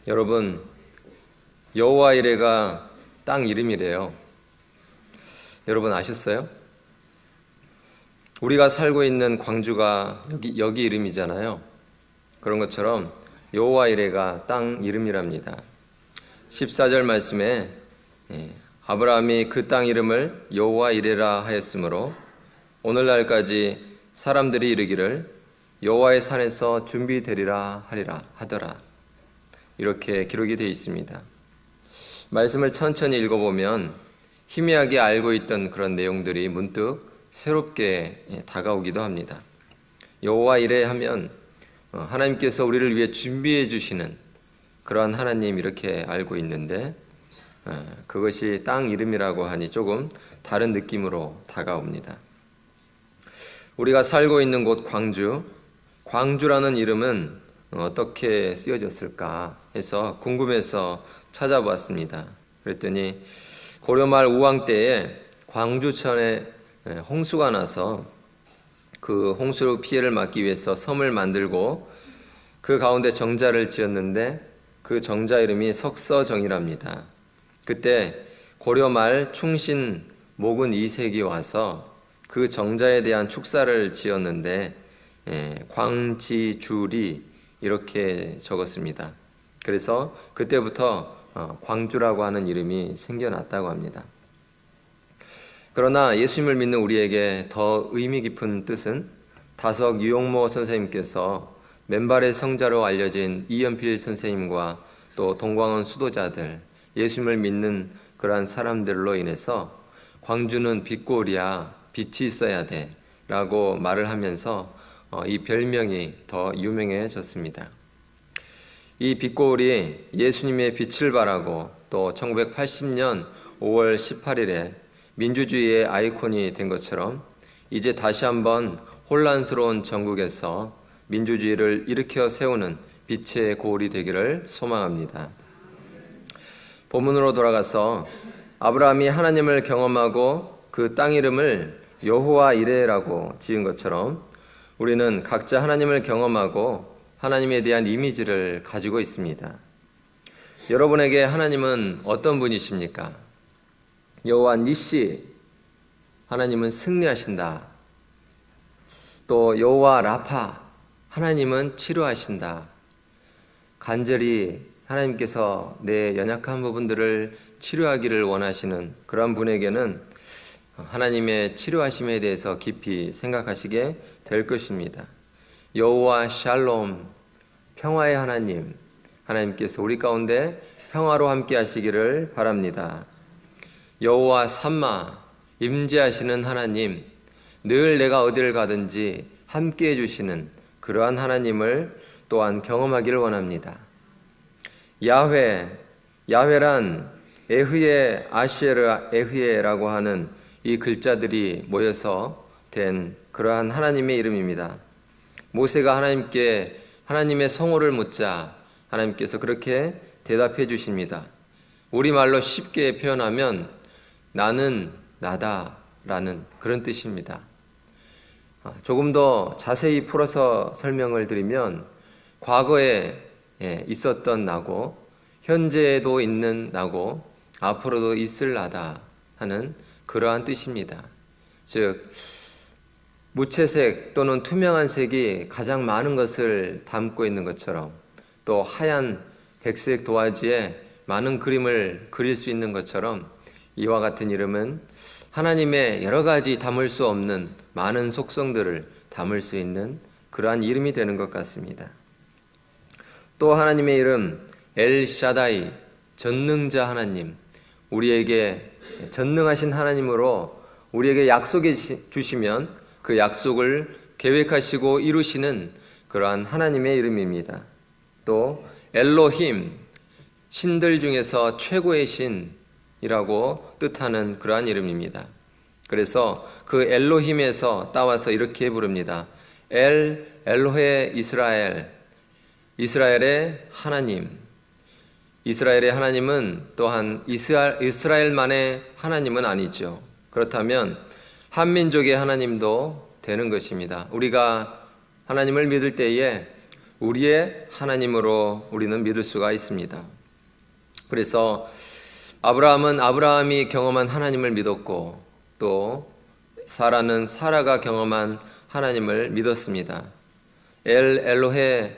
여러분, 여호와 이레가 땅 이름이래요. 여러분 아셨어요? 우리가 살고 있는 광주가 여기 이름이잖아요. 그런 것처럼 여호와 이레가 땅 이름이랍니다. 14절 말씀에 아브라함이 그 땅 이름을 여호와 이레라 하였으므로 오늘날까지 사람들이 이르기를 여호와의 산에서 준비되리라 하더라. 이렇게 기록이 되어 있습니다. 말씀을 천천히 읽어보면 희미하게 알고 있던 그런 내용들이 문득 새롭게 다가오기도 합니다. 여호와 이레 하면 하나님께서 우리를 위해 준비해 주시는 그러한 하나님 이렇게 알고 있는데 그것이 땅 이름이라고 하니 조금 다른 느낌으로 다가옵니다. 우리가 살고 있는 곳 광주라는 이름은 어떻게 쓰여졌을까 해서 궁금해서 찾아봤습니다. 그랬더니 고려말 우왕 때에 광주천에 홍수가 나서 그 홍수 피해를 막기 위해서 섬을 만들고 그 가운데 정자를 지었는데 그 정자 이름이 석서정이랍니다. 그때 고려말 충신 모근 2세기 와서 그 정자에 대한 축사를 지었는데 광지주리 이렇게 적었습니다. 그래서 그때부터 광주라고 하는 이름이 생겨났다고 합니다. 그러나 예수님을 믿는 우리에게 더 의미 깊은 뜻은 다석 유용모 선생님께서 맨발의 성자로 알려진 이연필 선생님과 또 동광원 수도자들, 예수님을 믿는 그러한 사람들로 인해서 광주는 빛골이야, 빛이 있어야 돼 라고 말을 하면서 이 별명이 더 유명해졌습니다. 이 빛골이 예수님의 빛을 발하고 또 1980년 5월 18일에 민주주의의 아이콘이 된 것처럼 이제 다시 한번 혼란스러운 전국에서 민주주의를 일으켜 세우는 빛의 고울이 되기를 소망합니다. 본문으로 돌아가서 아브라함이 하나님을 경험하고 그 땅 이름을 여호와 이레라고 지은 것처럼 우리는 각자 하나님을 경험하고 하나님에 대한 이미지를 가지고 있습니다. 여러분에게 하나님은 어떤 분이십니까? 여호와 니시, 하나님은 승리하신다. 또 여호와 라파, 하나님은 치료하신다. 간절히 하나님께서 내 연약한 부분들을 치료하기를 원하시는 그런 분에게는 하나님의 치료하심에 대해서 깊이 생각하시게 될 것입니다. 여호와 샬롬, 평화의 하나님, 하나님께서 우리 가운데 평화로 함께 하시기를 바랍니다. 여호와 삼마, 임재하시는 하나님, 늘 내가 어디를 가든지 함께 해주시는 그러한 하나님을 또한 경험하기를 원합니다. 야훼란 에흐예 아쉐르 에흐예라고 하는 이 글자들이 모여서 된 그러한 하나님의 이름입니다. 모세가 하나님께 하나님의 성호를 묻자 하나님께서 그렇게 대답해 주십니다. 우리말로 쉽게 표현하면 나는 나다라는 그런 뜻입니다. 조금 더 자세히 풀어서 설명을 드리면 과거에 있었던 나고 현재에도 있는 나고 앞으로도 있을 나다 하는 그러한 뜻입니다. 즉 무채색 또는 투명한 색이 가장 많은 것을 담고 있는 것처럼 또 하얀 백색 도화지에 많은 그림을 그릴 수 있는 것처럼 이와 같은 이름은 하나님의 여러 가지 담을 수 없는 많은 속성들을 담을 수 있는 그러한 이름이 되는 것 같습니다. 또 하나님의 이름 엘샤다이, 전능자 하나님, 우리에게 전능하신 하나님으로 우리에게 약속해 주시면 그 약속을 계획하시고 이루시는 그러한 하나님의 이름입니다. 또 엘로힘, 신들 중에서 최고의 신이라고 뜻하는 그러한 이름입니다. 그래서 그 엘로힘에서 따와서 이렇게 부릅니다. 엘로헤 이스라엘, 이스라엘의 하나님. 이스라엘의 하나님은 또한 이스라엘만의 하나님은 아니죠. 그렇다면 한민족의 하나님도 되는 것입니다. 우리가 하나님을 믿을 때에 우리의 하나님으로 우리는 믿을 수가 있습니다. 그래서 아브라함은 아브라함이 경험한 하나님을 믿었고, 또 사라는 사라가 경험한 하나님을 믿었습니다. 엘로헤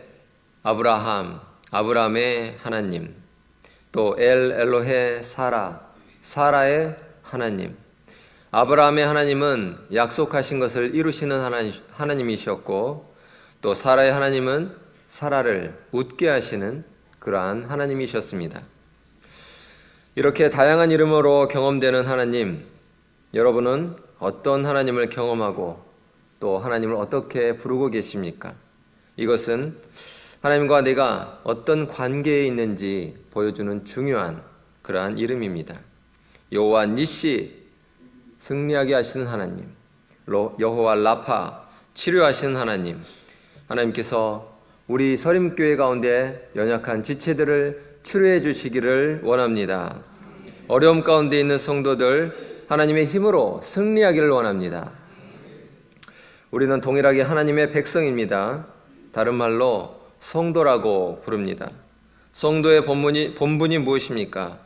아브라함, 아브라함의 하나님, 또 엘로헤 사라의 하나님. 아브라함의 하나님은 약속하신 것을 이루시는 하나님이셨고, 또 사라의 하나님은 사라를 웃게 하시는 그러한 하나님이셨습니다. 이렇게 다양한 이름으로 경험되는 하나님, 여러분은 어떤 하나님을 경험하고 또 하나님을 어떻게 부르고 계십니까? 이것은 하나님과 내가 어떤 관계에 있는지 보여주는 중요한 그러한 이름입니다. 여호와 니시, 승리하게 하시는 하나님, 여호와 라파, 치료하시는 하나님. 하나님께서 우리 서림교회 가운데 연약한 지체들을 치료해 주시기를 원합니다. 어려움 가운데 있는 성도들 하나님의 힘으로 승리하기를 원합니다. 우리는 동일하게 하나님의 백성입니다. 다른 말로 성도라고 부릅니다. 성도의 본분이 무엇입니까?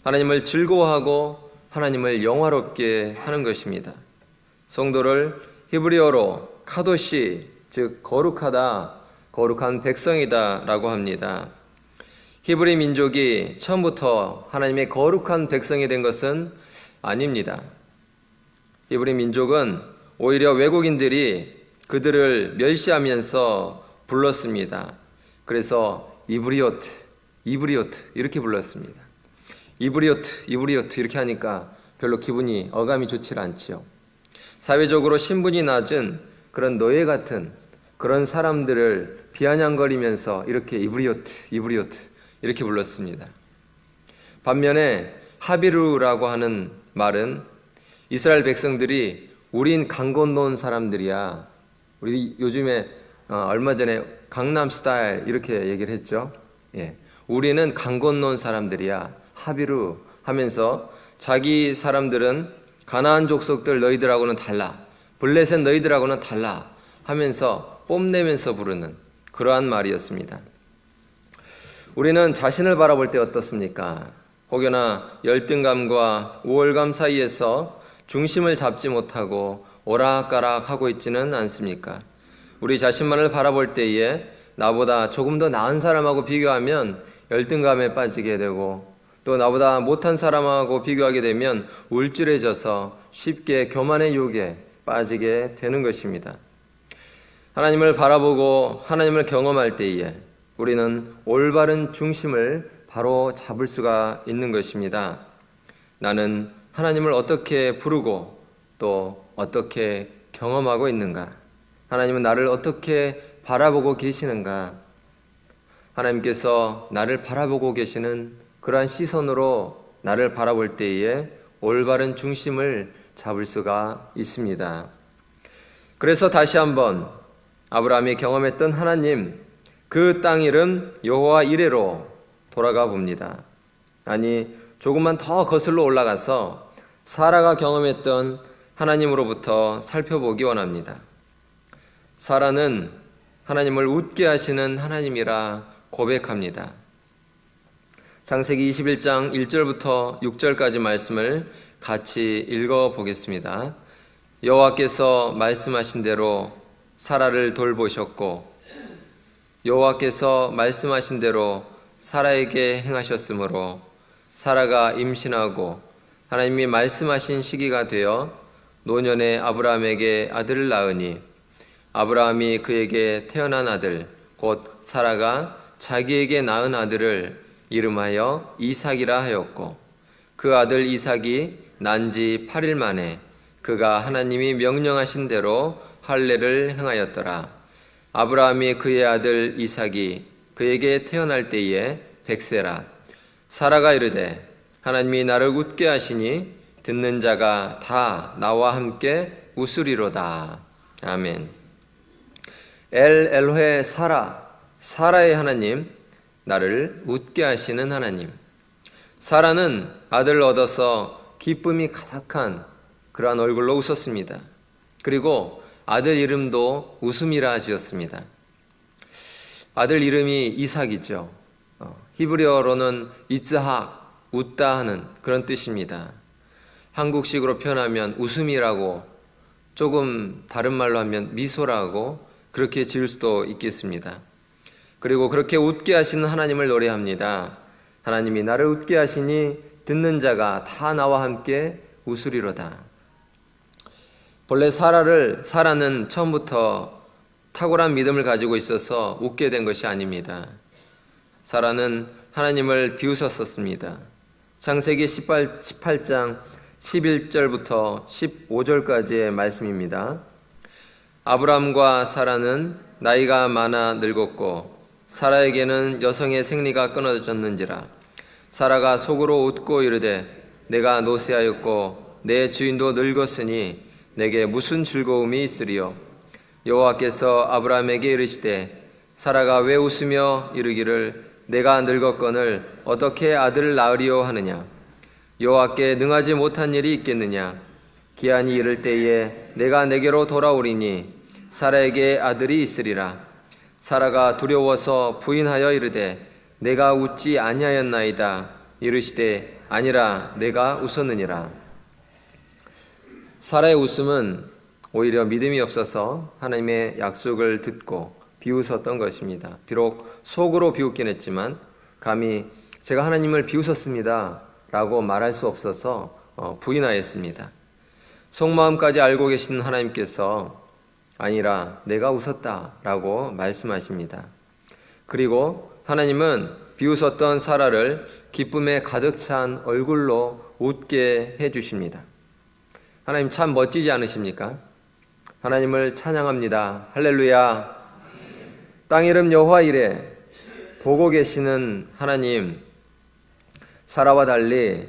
하나님을 즐거워하고 하나님을 영화롭게 하는 것입니다. 성도를 히브리어로 카도시, 즉 거룩하다, 거룩한 백성이다 라고 합니다. 히브리 민족이 처음부터 하나님의 거룩한 백성이 된 것은 아닙니다. 히브리 민족은 오히려 외국인들이 그들을 멸시하면서 불렀습니다. 그래서 이브리오트 이렇게 불렀습니다. 이브리오트 이렇게 하니까 별로 기분이 어감이 좋지 않지요. 사회적으로 신분이 낮은 그런 노예 같은 그런 사람들을 비아냥거리면서 이렇게 이브리오트 이렇게 불렀습니다. 반면에 하비루라고 하는 말은 이스라엘 백성들이 우린 강 건너온 사람들이야. 우리 요즘에 얼마 전에 강남 스타일 이렇게 얘기를 했죠. 예, 우리는 강 건너온 사람들이야. 하비루 하면서 자기 사람들은 가나안 족속들 너희들하고는 달라, 블레셋 너희들하고는 달라 하면서 뽐내면서 부르는 그러한 말이었습니다. 우리는 자신을 바라볼 때 어떻습니까? 혹여나 열등감과 우월감 사이에서 중심을 잡지 못하고 오락가락하고 있지는 않습니까? 우리 자신만을 바라볼 때에 나보다 조금 더 나은 사람하고 비교하면 열등감에 빠지게 되고, 또 나보다 못한 사람하고 비교하게 되면 울증해져서 쉽게 교만의 유혹에 빠지게 되는 것입니다. 하나님을 바라보고 하나님을 경험할 때에 우리는 올바른 중심을 바로 잡을 수가 있는 것입니다. 나는 하나님을 어떻게 부르고 또 어떻게 경험하고 있는가? 하나님은 나를 어떻게 바라보고 계시는가? 하나님께서 나를 바라보고 계시는 그러한 시선으로 나를 바라볼 때에 올바른 중심을 잡을 수가 있습니다. 그래서 다시 한번 아브라함이 경험했던 하나님, 그 땅 이름 여호와 이레로 돌아가 봅니다. 아니, 조금만 더 거슬러 올라가서 사라가 경험했던 하나님으로부터 살펴보기 원합니다. 사라는 하나님을 웃게 하시는 하나님이라 고백합니다. 창세기 21장 1절부터 6절까지 말씀을 같이 읽어보겠습니다. 여호와께서 말씀하신 대로 사라를 돌보셨고, 여호와께서 말씀하신 대로 사라에게 행하셨으므로 사라가 임신하고 하나님이 말씀하신 시기가 되어 노년의 아브라함에게 아들을 낳으니, 아브라함이 그에게 태어난 아들 곧 사라가 자기에게 낳은 아들을 이름하여 이삭이라 하였고, 그 아들 이삭이 난 지 8일 만에 그가 하나님이 명령하신 대로 할례를 행하였더라. 아브라함이 그의 아들 이삭이 그에게 태어날 때에 100세라. 사라가 이르되 하나님이 나를 웃게 하시니 듣는 자가 다 나와 함께 웃으리로다. 아멘. 엘로헤 사라의 하나님, 나를 웃게 하시는 하나님. 사라는 아들을 얻어서 기쁨이 가득한 그러한 얼굴로 웃었습니다. 그리고 아들 이름도 웃음이라 지었습니다. 아들 이름이 이삭이죠. 히브리어로는 이츠학, 웃다 하는 그런 뜻입니다. 한국식으로 표현하면 웃음이라고, 조금 다른 말로 하면 미소라고 그렇게 지을 수도 있겠습니다. 그리고 그렇게 웃게 하시는 하나님을 노래합니다. 하나님이 나를 웃게 하시니 듣는 자가 다 나와 함께 웃으리로다. 본래 사라는 처음부터 탁월한 믿음을 가지고 있어서 웃게 된 것이 아닙니다. 사라는 하나님을 비웃었었습니다. 창세기 18장 11절부터 15절까지의 말씀입니다. 아브람과 사라는 나이가 많아 늙었고 사라에게는 여성의 생리가 끊어졌는지라. 사라가 속으로 웃고 이르되 내가 노쇠하였고 내 주인도 늙었으니 내게 무슨 즐거움이 있으리요. 여호와께서 아브람에게 이르시되 사라가 왜 웃으며 이르기를 내가 늙었거늘 어떻게 아들을 낳으리요 하느냐. 여호와께 능하지 못한 일이 있겠느냐. 기한이 이를 때에 내가 내게로 돌아오리니 사라에게 아들이 있으리라. 사라가 두려워서 부인하여 이르되 내가 웃지 아니하였나이다. 이르시되 아니라 내가 웃었느니라. 사라의 웃음은 오히려 믿음이 없어서 하나님의 약속을 듣고 비웃었던 것입니다. 비록 속으로 비웃긴 했지만 감히 제가 하나님을 비웃었습니다 라고 말할 수 없어서 부인하였습니다. 속마음까지 알고 계신 하나님께서 아니라 내가 웃었다 라고 말씀하십니다. 그리고 하나님은 비웃었던 사라를 기쁨에 가득 찬 얼굴로 웃게 해주십니다. 하나님 참 멋지지 않으십니까? 하나님을 찬양합니다. 할렐루야. 땅 이름 여호와 이레. 보고 계시는 하나님, 사라와 달리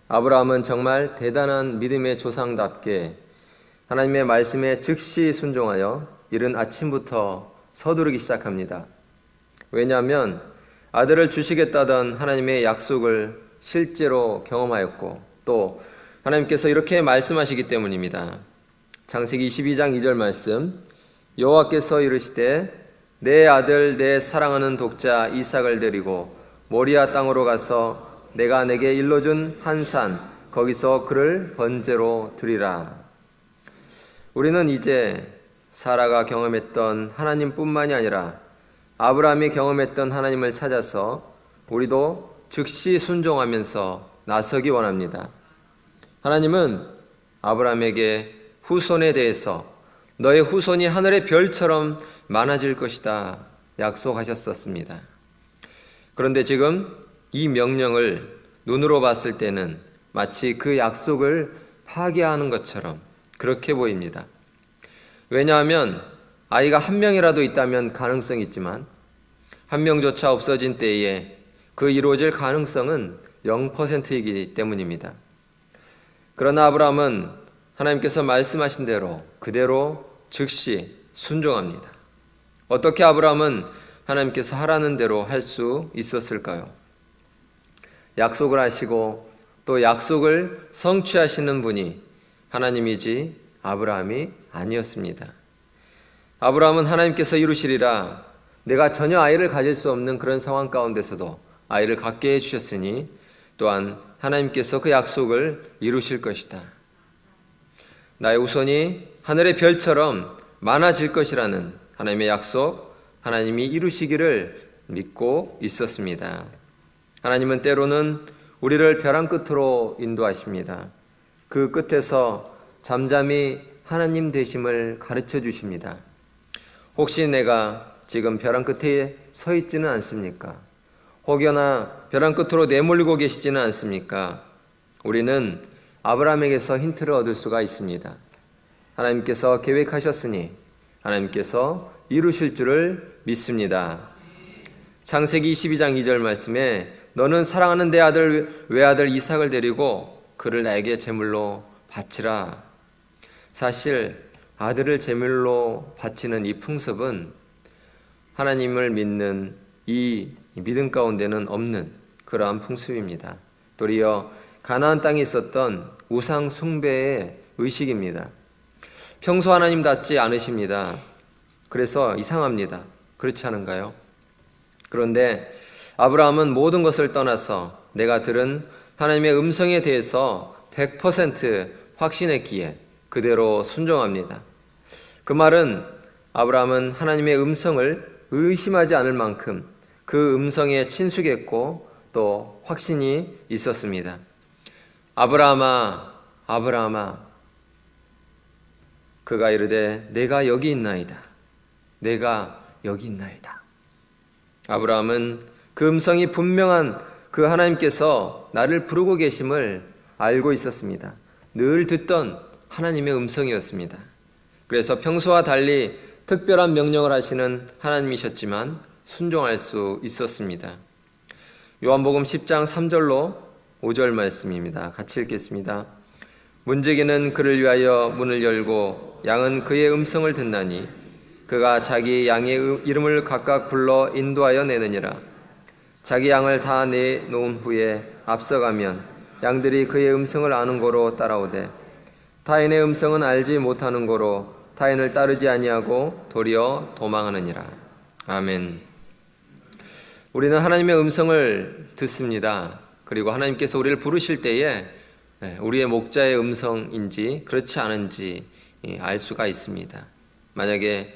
아브라함은 정말 대단한 믿음의 조상답게 하나님의 말씀에 즉시 순종하여 이른 아침부터 서두르기 시작합니다. 왜냐하면 아들을 주시겠다던 하나님의 약속을 실제로 경험하였고 또 하나님께서 이렇게 말씀하시기 때문입니다. 창세기 22장 2절 말씀, 여호와께서 이르시되 내 아들 내 사랑하는 독자 이삭을 데리고 모리아 땅으로 가서 내가 내게 일러준 한 산 거기서 그를 번제로 드리라. 우리는 이제 사라가 경험했던 하나님뿐만이 아니라 아브라함이 경험했던 하나님을 찾아서 우리도 즉시 순종하면서 나서기 원합니다. 하나님은 아브라함에게 후손에 대해서 너의 후손이 하늘의 별처럼 많아질 것이다 약속하셨었습니다. 그런데 지금 이 명령을 눈으로 봤을 때는 마치 그 약속을 파기하는 것처럼 그렇게 보입니다. 왜냐하면 아이가 한 명이라도 있다면 가능성이 있지만 한 명조차 없어진 때에 그 이루어질 가능성은 0%이기 때문입니다. 그러나 아브라함은 하나님께서 말씀하신 대로 그대로 즉시 순종합니다. 어떻게 아브라함은 하나님께서 하라는 대로 할 수 있었을까요? 약속을 하시고 또 약속을 성취하시는 분이 하나님이지 아브라함이 아니었습니다. 아브라함은 하나님께서 이루시리라, 내가 전혀 아이를 가질 수 없는 그런 상황 가운데서도 아이를 갖게 해주셨으니 또한 하나님께서 그 약속을 이루실 것이다. 나의 후손이 하늘의 별처럼 많아질 것이라는 하나님의 약속, 하나님이 이루시기를 믿고 있었습니다. 하나님은 때로는 우리를 벼랑 끝으로 인도하십니다. 그 끝에서 잠잠히 하나님 되심을 가르쳐 주십니다. 혹시 내가 지금 벼랑 끝에 서 있지는 않습니까? 혹여나 벼랑 끝으로 내몰리고 계시지는 않습니까? 우리는 아브라함에게서 힌트를 얻을 수가 있습니다. 하나님께서 계획하셨으니 하나님께서 이루실 줄을 믿습니다. 창세기 22장 2절 말씀에 너는 사랑하는 내 아들 외아들 이삭을 데리고 그를 나에게 제물로 바치라. 사실 아들을 제물로 바치는 이 풍습은 하나님을 믿는 이 믿음 가운데는 없는 그러한 풍습입니다. 도리어 가나안 땅에 있었던 우상 숭배의 의식입니다. 평소 하나님답지 않으십니다. 그래서 이상합니다. 그렇지 않은가요? 그런데 아브라함은 모든 것을 떠나서 내가 들은 하나님의 음성에 대해서 100% 확신했기에 그대로 순종합니다. 그 말은 아브라함은 하나님의 음성을 의심하지 않을 만큼 그 음성에 친숙했고 또 확신이 있었습니다. 아브라함아, 아브라함아, 그가 이르되 내가 여기 있나이다. 내가 여기 있나이다. 아브라함은 그 음성이 분명한 그 하나님께서 나를 부르고 계심을 알고 있었습니다. 늘 듣던 하나님의 음성이었습니다. 그래서 평소와 달리 특별한 명령을 하시는 하나님이셨지만 순종할 수 있었습니다. 요한복음 10장 3절로 5절 말씀입니다. 같이 읽겠습니다. 문지기는 그를 위하여 문을 열고 양은 그의 음성을 듣나니 그가 자기 양의 이름을 각각 불러 인도하여 내느니라. 자기 양을 다 내놓은 후에 앞서가면 양들이 그의 음성을 아는 고로 따라오되 타인의 음성은 알지 못하는 고로 타인을 따르지 아니하고 도리어 도망하느니라. 아멘. 우리는 하나님의 음성을 듣습니다. 그리고 하나님께서 우리를 부르실 때에 우리의 목자의 음성인지 그렇지 않은지 알 수가 있습니다. 만약에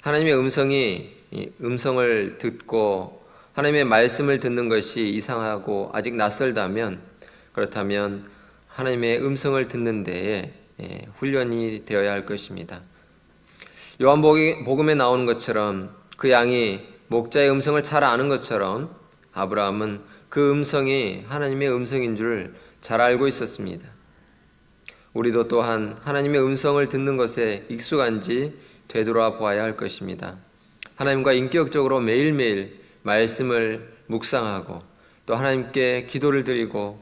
하나님의 음성을 듣고 하나님의 말씀을 듣는 것이 이상하고 아직 낯설다면, 그렇다면 하나님의 음성을 듣는 데에 훈련이 되어야 할 것입니다. 요한복음에 나오는 것처럼 그 양이 목자의 음성을 잘 아는 것처럼 아브라함은 그 음성이 하나님의 음성인 줄 잘 알고 있었습니다. 우리도 또한 하나님의 음성을 듣는 것에 익숙한지 되돌아 보아야 할 것입니다. 하나님과 인격적으로 매일매일 말씀을 묵상하고 또 하나님께 기도를 드리고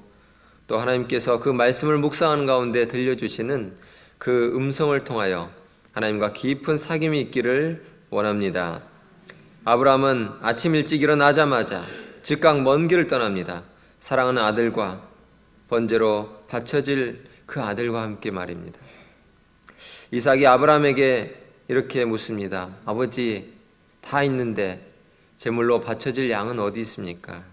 또 하나님께서 그 말씀을 묵상하는 가운데 들려주시는 그 음성을 통하여 하나님과 깊은 사귐이 있기를 원합니다. 아브라함은 아침 일찍 일어나자마자 즉각 먼 길을 떠납니다. 사랑하는 아들과 번제로 바쳐질 그 아들과 함께 말입니다. 이삭이 아브라함에게 이렇게 묻습니다. 아버지, 다 있는데 제물로 바쳐질 양은 어디 있습니까?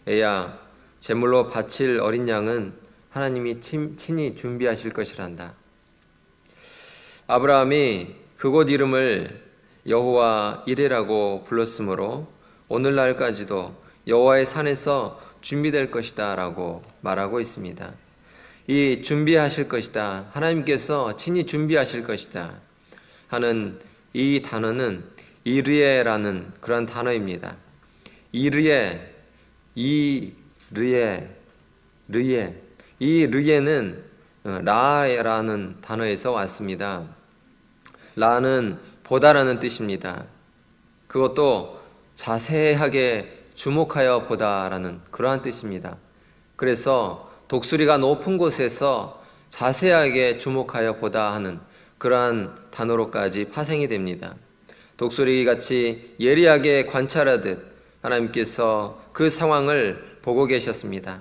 애야, 제물로 바칠 어린 양은 하나님이 친히 준비하실 것이란다. 아브라함이 그곳 이름을 여호와 이레라고 불렀으므로 오늘날까지도 여호와의 산에서 준비될 것이다 라고 말하고 있습니다. 이 준비하실 것이다, 하나님께서 친히 준비하실 것이다 하는 이 단어는 이르에라는 그런 단어입니다. 이르에, 이 르에는 라라는 단어에서 왔습니다. 라는 보다라는 뜻입니다. 그것도 자세하게 주목하여 보다라는 그러한 뜻입니다. 그래서 독수리가 높은 곳에서 자세하게 주목하여 보다 하는 그러한 단어로까지 파생이 됩니다. 독수리같이 예리하게 관찰하듯 하나님께서 그 상황을 보고 계셨습니다.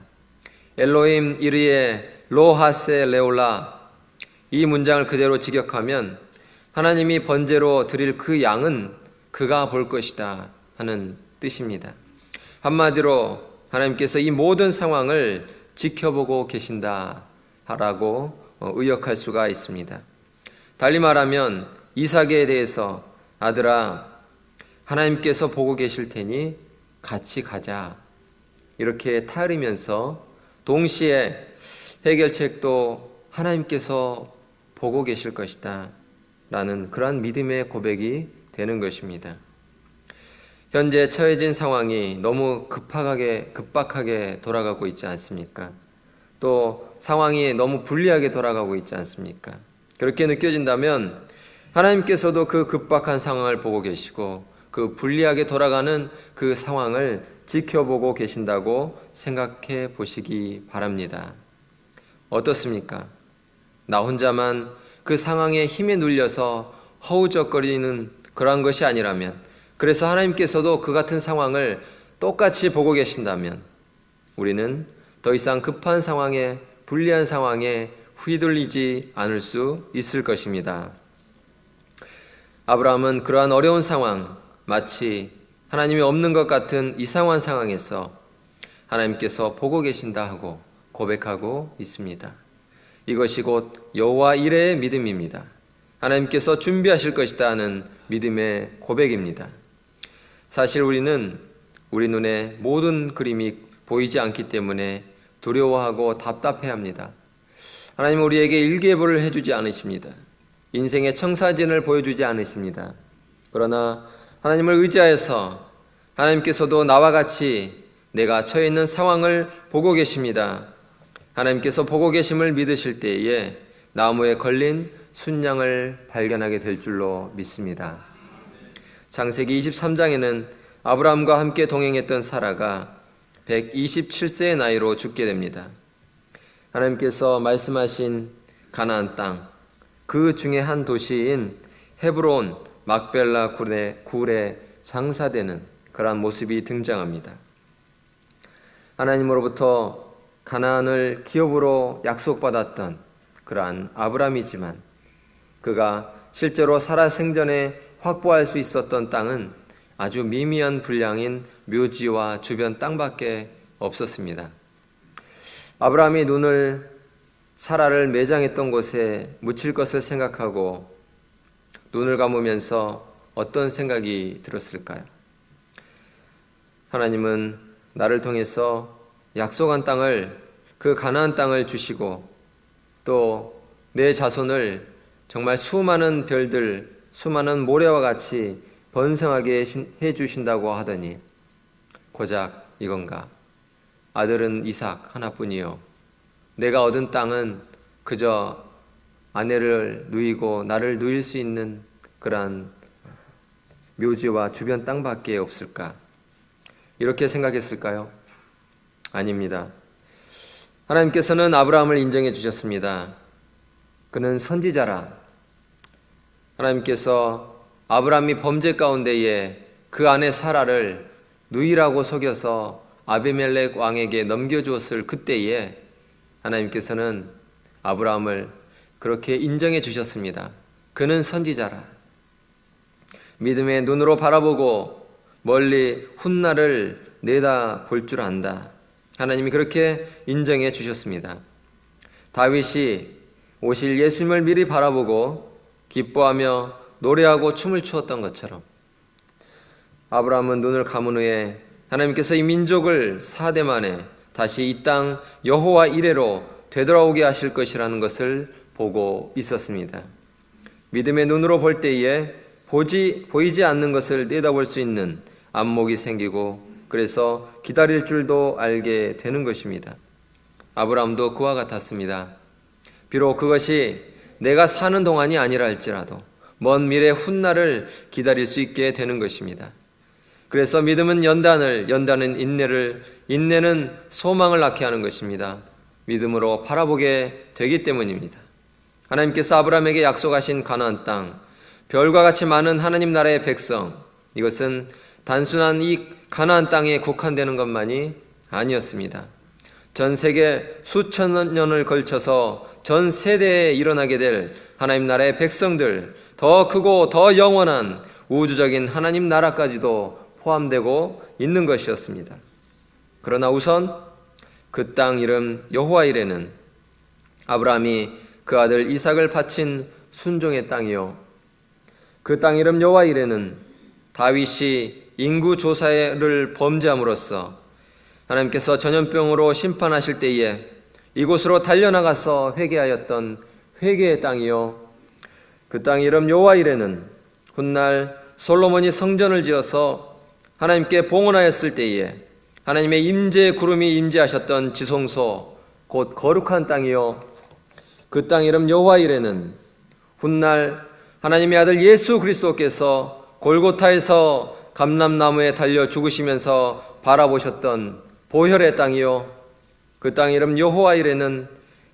엘로힘 이르에 로하세 레올라, 이 문장을 그대로 직역하면 하나님이 번제로 드릴 그 양은 그가 볼 것이다 하는 뜻입니다. 한마디로 하나님께서 이 모든 상황을 지켜보고 계신다라고 의역할 수가 있습니다. 달리 말하면 이삭에 대해서 아들아, 하나님께서 보고 계실 테니 같이 가자 이렇게 타으리면서 동시에 해결책도 하나님께서 보고 계실 것이다 라는 그러한 믿음의 고백이 되는 것입니다. 현재 처해진 상황이 너무 급박하게 돌아가고 있지 않습니까? 또 상황이 너무 불리하게 돌아가고 있지 않습니까? 그렇게 느껴진다면 하나님께서도 그 급박한 상황을 보고 계시고 그 불리하게 돌아가는 그 상황을 지켜보고 계신다고 생각해 보시기 바랍니다. 어떻습니까? 나 혼자만 그 상황에 힘에 눌려서 허우적거리는 그러한 것이 아니라면, 그래서 하나님께서도 그 같은 상황을 똑같이 보고 계신다면 우리는 더 이상 급한 상황에, 불리한 상황에 휘둘리지 않을 수 있을 것입니다. 아브라함은 그러한 어려운 상황, 마치 하나님이 없는 것 같은 이상한 상황에서 하나님께서 보고 계신다 하고 고백하고 있습니다. 이것이 곧 여호와 이레의 믿음입니다. 하나님께서 준비하실 것이다 하는 믿음의 고백입니다. 사실 우리는 우리 눈에 모든 그림이 보이지 않기 때문에 두려워하고 답답해합니다. 하나님은 우리에게 일기예보를 해주지 않으십니다. 인생의 청사진을 보여주지 않으십니다. 그러나 하나님을 의지하여서 하나님께서도 나와 같이 내가 처해 있는 상황을 보고 계십니다. 하나님께서 보고 계심을 믿으실 때에 나무에 걸린 순양을 발견하게 될 줄로 믿습니다. 창세기 23장에는 아브라함과 함께 동행했던 사라가 127세의 나이로 죽게 됩니다. 하나님께서 말씀하신 가나안 땅, 그 중에 한 도시인 헤브론 막벨라 굴에 장사되는 그러한 모습이 등장합니다. 하나님으로부터 가나안을 기업으로 약속받았던 그러한 아브라함이지만 그가 실제로 살아 생전에 확보할 수 있었던 땅은 아주 미미한 분량인 묘지와 주변 땅밖에 없었습니다. 아브라함이 눈을 사라를 매장했던 곳에 묻힐 것을 생각하고 눈을 감으면서 어떤 생각이 들었을까요? 하나님은 나를 통해서 약속한 땅을, 그 가나안 땅을 주시고 또 내 자손을 정말 수많은 별들, 수많은 모래와 같이 번성하게 해주신다고 하더니 고작 이건가? 아들은 이삭 하나뿐이요, 내가 얻은 땅은 그저 아내를 누이고 나를 누일 수 있는 그러한 묘지와 주변 땅밖에 없을까? 이렇게 생각했을까요? 아닙니다. 하나님께서는 아브라함을 인정해 주셨습니다. 그는 선지자라. 하나님께서 아브라함이 범죄 가운데에 그 아내 사라를 누이라고 속여서 아비멜렉 왕에게 넘겨주었을 그때에 하나님께서는 아브라함을 그렇게 인정해 주셨습니다. 그는 선지자라. 믿음의 눈으로 바라보고 멀리 훗날을 내다 볼 줄 안다. 하나님이 그렇게 인정해 주셨습니다. 다윗이 오실 예수님을 미리 바라보고 기뻐하며 노래하고 춤을 추었던 것처럼 아브라함은 눈을 감은 후에 하나님께서 이 민족을 4대 만에 다시 이 땅 여호와 이레로 되돌아오게 하실 것이라는 것을 보고 있었습니다. 믿음의 눈으로 볼 때에 보이지 않는 것을 내다볼 수 있는 안목이 생기고 그래서 기다릴 줄도 알게 되는 것입니다. 아브라함도 그와 같았습니다. 비록 그것이 내가 사는 동안이 아니라 할지라도 먼 미래 훗날을 기다릴 수 있게 되는 것입니다. 그래서 믿음은 연단은 인내는 소망을 낳게 하는 것입니다. 믿음으로 바라보게 되기 때문입니다. 하나님께서 아브라함에게 약속하신 가나안 땅, 별과 같이 많은 하나님 나라의 백성, 이것은 단순한 이 가나안 땅에 국한되는 것만이 아니었습니다. 전 세계 수천 년을 걸쳐서 전 세대에 일어나게 될 하나님 나라의 백성들, 더 크고 더 영원한 우주적인 하나님 나라까지도 포함되고 있는 것이었습니다. 그러나 우선 그 땅 이름 여호와 이레는 아브라함이 그 아들 이삭을 바친 순종의 땅이요, 그 땅 이름 여호와 이레는 다윗이 인구 조사를 범죄함으로써 하나님께서 전염병으로 심판하실 때에 이곳으로 달려나가서 회개하였던 회개의 땅이요, 그 땅 이름 여호와 이레는 훗날 솔로몬이 성전을 지어서 하나님께 봉헌하였을 때에 하나님의 임재의 구름이 임재하셨던 지성소, 곧 거룩한 땅이요, 그 땅 이름 여호와 이레는 훗날 하나님의 아들 예수 그리스도께서 골고타에서 감람나무에 달려 죽으시면서 바라보셨던 보혈의 땅이요, 그 땅 이름 여호와 이레는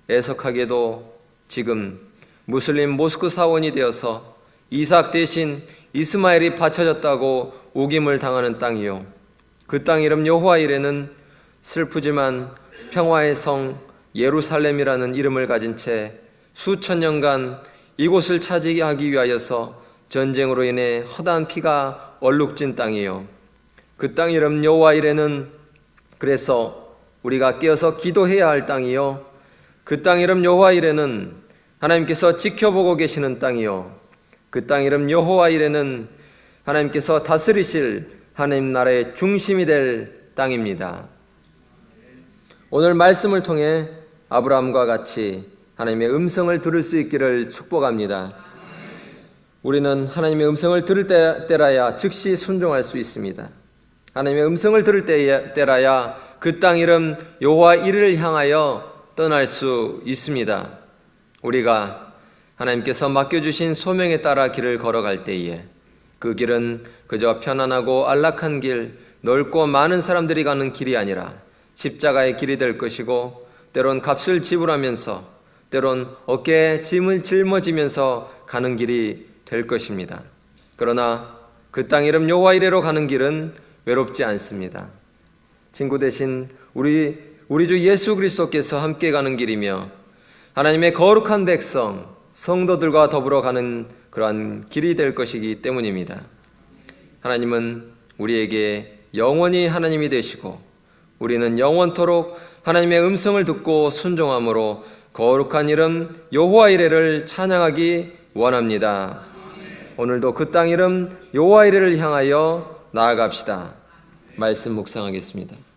애석하게도 지금 무슬림 모스크 사원이 되어서 이삭 대신 이스마엘이 바쳐졌다고 우김을 당하는 땅이요, 그 땅 이름 여호와 이레는 슬프지만 평화의 성 예루살렘이라는 이름을 가진 채 수천 년간 이곳을 차지하기 위하여서 전쟁으로 인해 허다한 피가 얼룩진 땅이요, 그 땅 이름 여호와 이레는 그래서 우리가 깨어서 기도해야 할 땅이요, 그 땅 이름 여호와 이레는 하나님께서 지켜보고 계시는 땅이요, 그 땅 이름 여호와 이레는 하나님께서 다스리실 하나님 나라의 중심이 될 땅입니다. 오늘 말씀을 통해 아브라함과 같이 하나님의 음성을 들을 수 있기를 축복합니다. 우리는 하나님의 음성을 들을 때라야 즉시 순종할 수 있습니다. 하나님의 음성을 들을 때라야 그 땅 이름 여호와 이레를 향하여 떠날 수 있습니다. 우리가 하나님께서 맡겨주신 소명에 따라 길을 걸어갈 때에 그 길은 그저 편안하고 안락한 길, 넓고 많은 사람들이 가는 길이 아니라 십자가의 길이 될 것이고, 때론 값을 지불하면서, 때론 어깨에 짐을 짊어지면서 가는 길이 될 것입니다. 그러나 그 땅 이름 여호와 이레로 가는 길은 외롭지 않습니다. 친구 되신 우리 주 예수 그리스도께서 함께 가는 길이며 하나님의 거룩한 백성, 성도들과 더불어 가는 그러한 길이 될 것이기 때문입니다. 하나님은 우리에게 영원히 하나님이 되시고 우리는 영원토록 하나님의 음성을 듣고 순종함으로 거룩한 이름 여호와 이레를 찬양하기 원합니다. 오늘도 그 땅 이름 여호와 이레를 향하여 나아갑시다. 말씀 묵상하겠습니다.